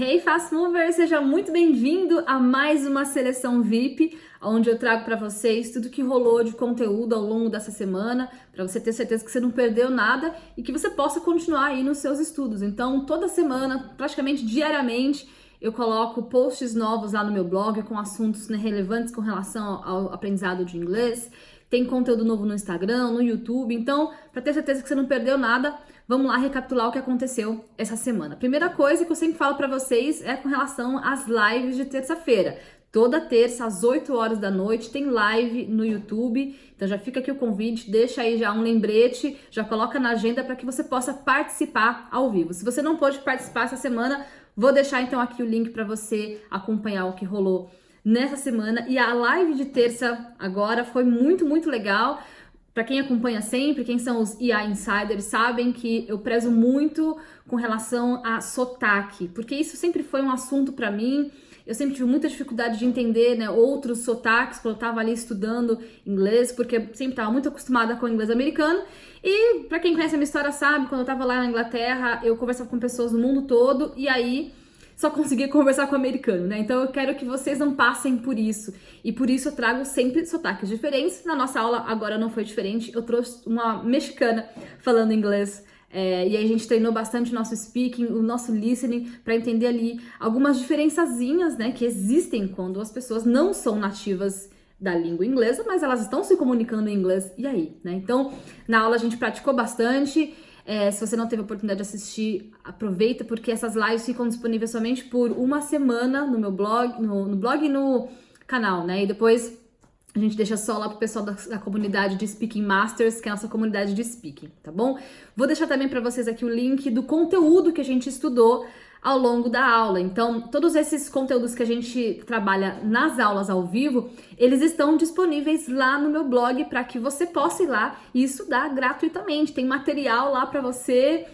Hey Fast Mover, seja muito bem-vindo a mais uma seleção VIP, onde eu trago para vocês tudo que rolou de conteúdo ao longo dessa semana, para você ter certeza que você não perdeu nada e que você possa continuar aí nos seus estudos. Então, toda semana, praticamente diariamente, eu coloco posts novos lá no meu blog com assuntos relevantes com relação ao aprendizado de inglês. Tem conteúdo novo no Instagram, no YouTube. Então, para ter certeza que você não perdeu nada, vamos lá recapitular o que aconteceu essa semana. Primeira coisa que eu sempre falo para vocês é com relação às lives de terça-feira. Toda terça, às 8 horas da noite, tem live no YouTube. Então já fica aqui o convite, deixa aí já um lembrete, já coloca na agenda para que você possa participar ao vivo. Se você não pôde participar essa semana, vou deixar então aqui o link para você acompanhar o que rolou nessa semana. E a live de terça agora foi muito legal. Para quem acompanha sempre, quem são os IA Insiders, sabem que eu prezo muito com relação a sotaque, porque isso sempre foi um assunto para mim. Eu sempre tive muita dificuldade de entender, outros sotaques quando eu estava ali estudando inglês, porque eu sempre estava muito acostumada com o inglês americano. E para quem conhece a minha história sabe, quando eu estava lá na Inglaterra, eu conversava com pessoas do mundo todo e aí só conseguia conversar com o americano, né? Então eu quero que vocês não passem por isso. E por isso eu trago sempre sotaques diferentes. Na nossa aula agora não foi diferente. Eu trouxe uma mexicana falando inglês. E aí a gente treinou bastante o nosso speaking, o nosso listening, para entender ali algumas diferençazinhas, né, que existem quando as pessoas não são nativas da língua inglesa, mas elas estão se comunicando em inglês. E aí, né? Então, na aula a gente praticou bastante. Se você não teve a oportunidade de assistir, aproveita, porque essas lives ficam disponíveis somente por uma semana no meu blog, no blog e no canal, né? E depois a gente deixa só lá pro pessoal da comunidade de Speaking Masters, que é a nossa comunidade de speaking, tá bom? Vou deixar também para vocês aqui o link do conteúdo que a gente estudou ao longo da aula. Então, todos esses conteúdos que a gente trabalha nas aulas ao vivo, eles estão disponíveis lá no meu blog para que você possa ir lá e estudar gratuitamente. Tem material lá para você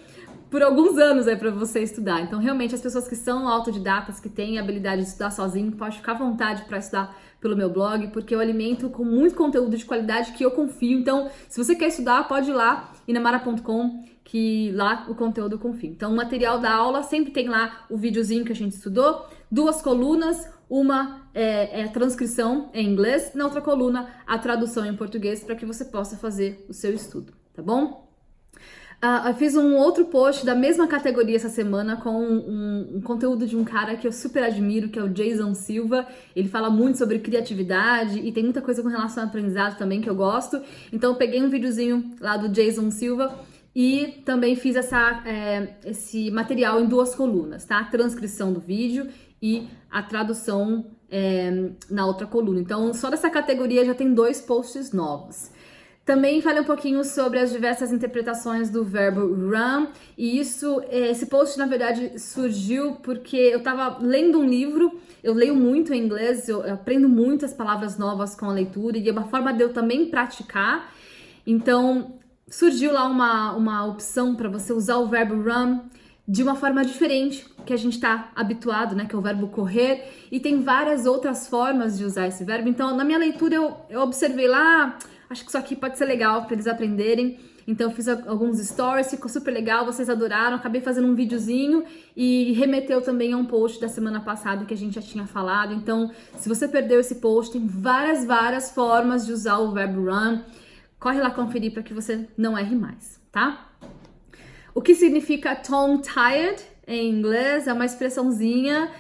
por alguns anos para você estudar. Então, realmente, as pessoas que são autodidatas, que têm a habilidade de estudar sozinho, pode ficar à vontade para estudar pelo meu blog, porque eu alimento com muito conteúdo de qualidade que eu confio. Então, se você quer estudar, pode ir lá, inamara.com, que lá o conteúdo eu confio. Então, o material da aula sempre tem lá o videozinho que a gente estudou, 2 colunas, uma é a transcrição em inglês, na outra coluna a tradução em português, para que você possa fazer o seu estudo, tá bom? Eu fiz um outro post da mesma categoria essa semana com um conteúdo de um cara que eu super admiro, que é o Jason Silva. Ele fala muito sobre criatividade e tem muita coisa com relação ao aprendizado também que eu gosto. Então eu peguei um videozinho lá do Jason Silva e também fiz esse material em 2 colunas, tá? A transcrição do vídeo e a tradução na outra coluna. Então só dessa categoria já tem 2 posts novos. Também falei um pouquinho sobre as diversas interpretações do verbo run, e esse post na verdade surgiu porque eu tava lendo um livro, eu leio muito em inglês, eu aprendo muitas palavras novas com a leitura, e é uma forma de eu também praticar. Então surgiu lá uma opção para você usar o verbo run de uma forma diferente que a gente está habituado, né, que é o verbo correr, e tem várias outras formas de usar esse verbo. Então na minha leitura eu observei lá, acho que isso aqui pode ser legal para eles aprenderem. Então eu fiz alguns stories, ficou super legal, vocês adoraram. Acabei fazendo um videozinho e remeteu também a um post da semana passada que a gente já tinha falado. Então, se você perdeu esse post, tem várias formas de usar o verbo run. Corre lá conferir para que você não erre mais, tá? O que significa tongue-tied em inglês é uma expressãozinha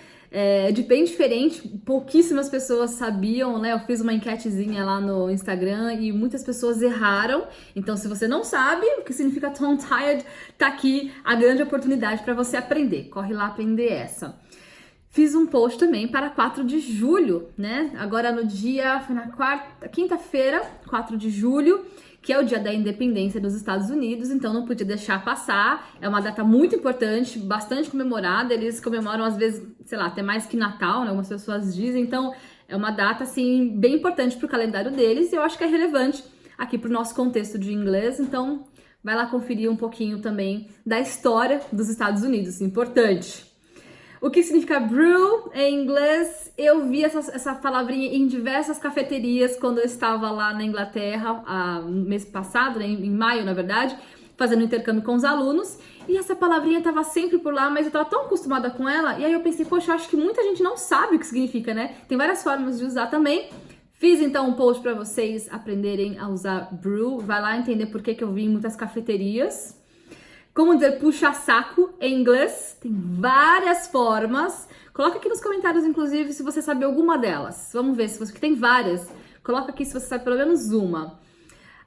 bem diferente, pouquíssimas pessoas sabiam, né? Eu fiz uma enquetezinha lá no Instagram e muitas pessoas erraram. Então, se você não sabe o que significa tongue-tied, tá aqui a grande oportunidade para você aprender. Corre lá aprender essa. Fiz um post também para 4 de julho, né? Agora foi na quinta-feira, 4 de julho, que é o dia da independência dos Estados Unidos, então não podia deixar passar. É uma data muito importante, bastante comemorada. Eles comemoram às vezes, sei lá, até mais que Natal, né? Algumas pessoas dizem. Então é uma data assim bem importante para o calendário deles e eu acho que é relevante aqui para o nosso contexto de inglês. Então vai lá conferir um pouquinho também da história dos Estados Unidos, importante. O que significa brew em inglês? Eu vi essa palavrinha em diversas cafeterias quando eu estava lá na Inglaterra, no mês passado, né, em maio, na verdade, fazendo intercâmbio com os alunos. E essa palavrinha tava sempre por lá, mas eu tava tão acostumada com ela, e aí eu pensei, poxa, eu acho que muita gente não sabe o que significa, né? Tem várias formas de usar também. Fiz então um post para vocês aprenderem a usar brew. Vai lá entender por que eu vi em muitas cafeterias. Como dizer puxa-saco em inglês. Tem várias formas. Coloca aqui nos comentários, inclusive, se você sabe alguma delas. Vamos ver se você... Tem várias. Coloca aqui se você sabe pelo menos uma.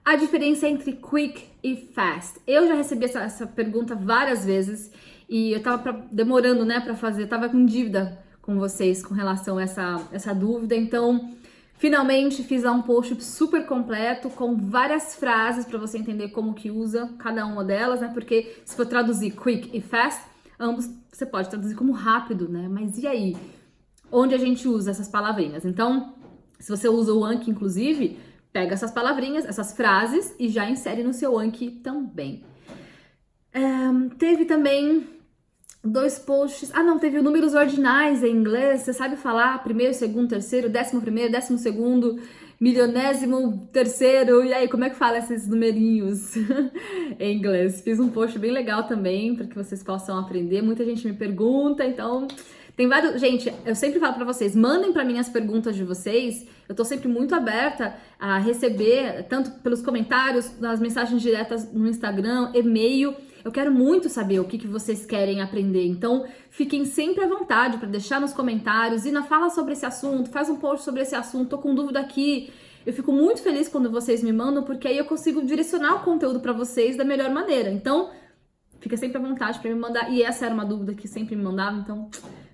A diferença entre quick e fast. Eu já recebi essa pergunta várias vezes e eu tava demorando, né, para fazer. Tava com dívida com vocês com relação a essa dúvida. Então, finalmente fiz lá um post super completo com várias frases para você entender como que usa cada uma delas, né? Porque se for traduzir quick e fast, ambos você pode traduzir como rápido, né? Mas e aí? Onde a gente usa essas palavrinhas? Então, se você usa o Anki, inclusive, pega essas palavrinhas, essas frases e já insere no seu Anki também. Teve também 2 posts. Teve números ordinais em inglês. Você sabe falar primeiro, segundo, terceiro, 11º, 12º, milionésimo, terceiro. E aí, como é que fala esses numerinhos em inglês? Fiz um post bem legal também para que vocês possam aprender. Muita gente me pergunta, então tem vários. Gente, eu sempre falo para vocês, mandem para mim as perguntas de vocês. Eu tô sempre muito aberta a receber, tanto pelos comentários, nas mensagens diretas no Instagram, e-mail. Eu quero muito saber o que vocês querem aprender, então fiquem sempre à vontade para deixar nos comentários. Ina, fala sobre esse assunto, faz um post sobre esse assunto, tô com dúvida aqui. Eu fico muito feliz quando vocês me mandam, porque aí eu consigo direcionar o conteúdo para vocês da melhor maneira. Então, fica sempre à vontade para me mandar. E essa era uma dúvida que sempre me mandava, então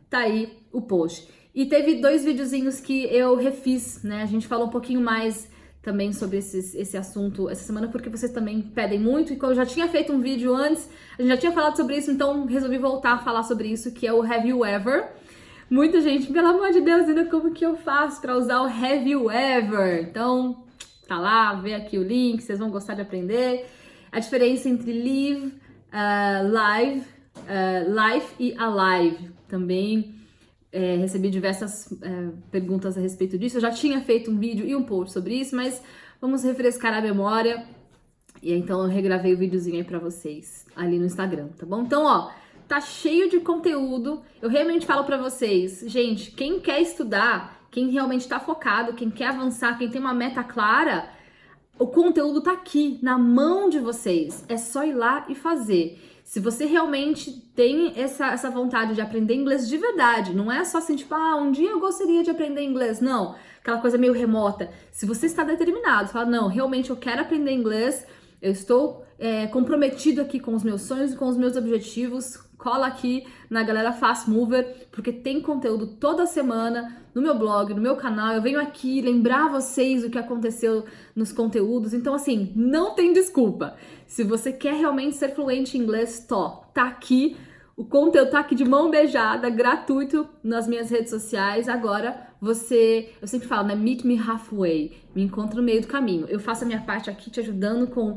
tá aí o post. E teve 2 videozinhos que eu refiz, né? A gente falou um pouquinho mais também sobre esse assunto essa semana, porque vocês também pedem muito, e como eu já tinha feito um vídeo antes, a gente já tinha falado sobre isso, então resolvi voltar a falar sobre isso, que é o Have You Ever. Muita gente, pelo amor de Deus, ainda como que eu faço para usar o Have You Ever? Então, tá lá, vê aqui o link, vocês vão gostar de aprender. A diferença entre live, life e alive. Também recebi diversas perguntas a respeito disso. Eu já tinha feito um vídeo e um post sobre isso, mas vamos refrescar a memória. E então eu regravei o videozinho aí pra vocês ali no Instagram, tá bom? Então, ó, tá cheio de conteúdo. Eu realmente falo pra vocês, gente, quem quer estudar, quem realmente tá focado, quem quer avançar, quem tem uma meta clara, o conteúdo tá aqui, na mão de vocês. É só ir lá e fazer. Se você realmente tem essa vontade de aprender inglês de verdade, não é só assim, tipo, um dia eu gostaria de aprender inglês. Não, aquela coisa meio remota. Se você está determinado, fala, não, realmente eu quero aprender inglês, eu estou comprometido aqui com os meus sonhos e com os meus objetivos, cola aqui na Galera Fast Mover, porque tem conteúdo toda semana no meu blog, no meu canal. Eu venho aqui lembrar vocês o que aconteceu nos conteúdos. Então, assim, não tem desculpa. Se você quer realmente ser fluente em inglês, tá aqui. O conteúdo tá aqui de mão beijada, gratuito nas minhas redes sociais. Agora eu sempre falo, né? Meet me halfway. Me encontra no meio do caminho. Eu faço a minha parte aqui te ajudando com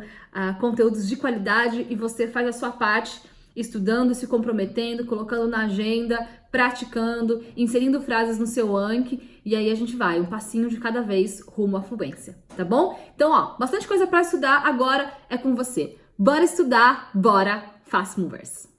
conteúdos de qualidade e você faz a sua parte estudando, se comprometendo, colocando na agenda, praticando, inserindo frases no seu Anki, e aí a gente vai um passinho de cada vez rumo à fluência, tá bom? Então, ó, bastante coisa para estudar, agora é com você. Bora estudar, bora Fast Movers!